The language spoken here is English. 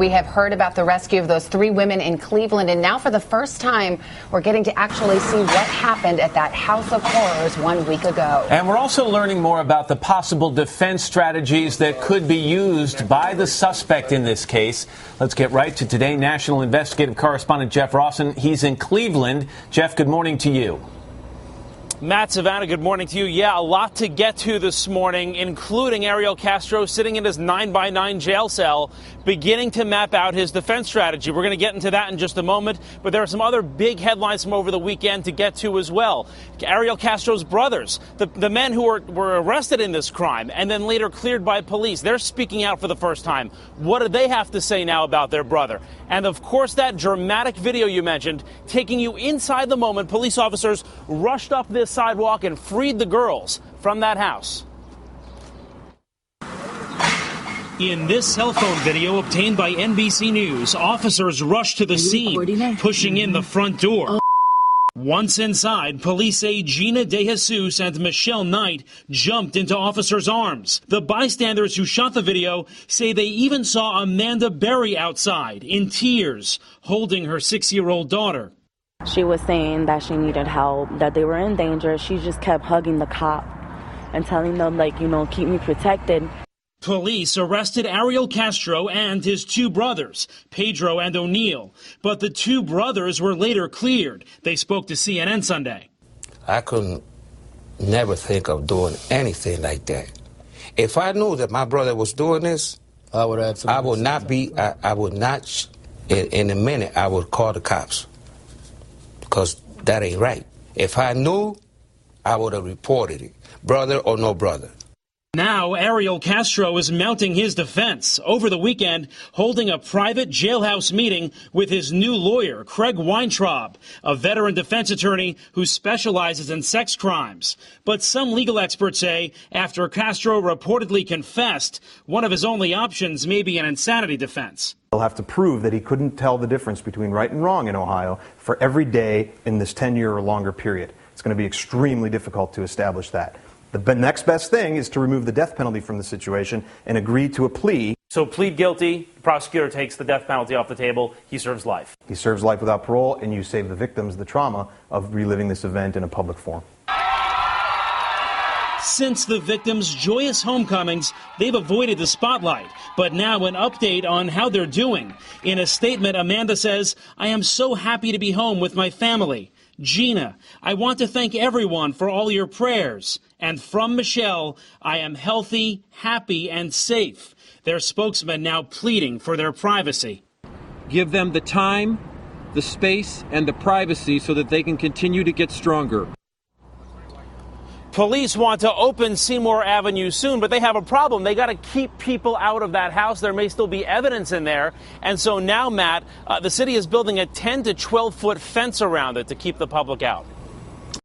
We have heard about the rescue of those 3 women in Cleveland, and now for the first time, we're getting to actually see what happened at that house of horrors 1 week ago. And we're also learning more about the possible defense strategies that could be used by the suspect in this case. Let's get right to Today national investigative correspondent Jeff Rawson. He's in Cleveland. Jeff, good morning to you. Matt, Savannah, good morning to you. Yeah, a lot to get to this morning, including Ariel Castro sitting in his 9x9 jail cell, beginning to map out his defense strategy. We're going to get into that in just a moment, but there are some other big headlines from over the weekend to get to as well. Ariel Castro's brothers, the men who were arrested in this crime and then later cleared by police, they're speaking out for the first time. What do they have to say now about their brother? And of course, that dramatic video you mentioned, taking you inside the moment police officers rushed up this sidewalk and freed the girls from that house. In this cell phone video obtained by NBC News, officers rushed to the scene, pushing in the front door. Once inside, police say Gina DeJesus and Michelle Knight jumped into officers' arms. The bystanders who shot the video say they even saw Amanda Berry outside, in tears, holding her 6-year-old daughter. She was saying that she needed help, that they were in danger. She just kept hugging the cop and telling them, keep me protected. Police arrested Ariel Castro and his 2 brothers, Pedro and O'Neill. But the 2 brothers were later cleared. They spoke to CNN Sunday. I couldn't never think of doing anything like that. If I knew that my brother was doing this, I would not, in a minute, I would call the cops. Because that ain't right. If I knew, I would have reported it, brother or no brother. Now, Ariel Castro is mounting his defense over the weekend, holding a private jailhouse meeting with his new lawyer, Craig Weintraub, a veteran defense attorney who specializes in sex crimes. But some legal experts say after Castro reportedly confessed, one of his only options may be an insanity defense. They'll have to prove that he couldn't tell the difference between right and wrong in Ohio for every day in this 10-year or longer period. It's going to be extremely difficult to establish that. The next best thing is to remove the death penalty from the situation and agree to a plea. So plead guilty, the prosecutor takes the death penalty off the table, he serves life. He serves life without parole, and you save the victims the trauma of reliving this event in a public forum. Since the victims' joyous homecomings, they've avoided the spotlight. But now an update on how they're doing. In a statement, Amanda says, "I am so happy to be home with my family. Gina, I want to thank everyone for all your prayers. And from Michelle, I am healthy, happy, and safe." Their spokesman now pleading for their privacy. Give them the time, the space, and the privacy so that they can continue to get stronger. Police want to open Seymour Avenue soon, but they have a problem. They got to keep people out of that house. There may still be evidence in there. And so now, Matt, the city is building a 10 to 12-foot fence around it to keep the public out.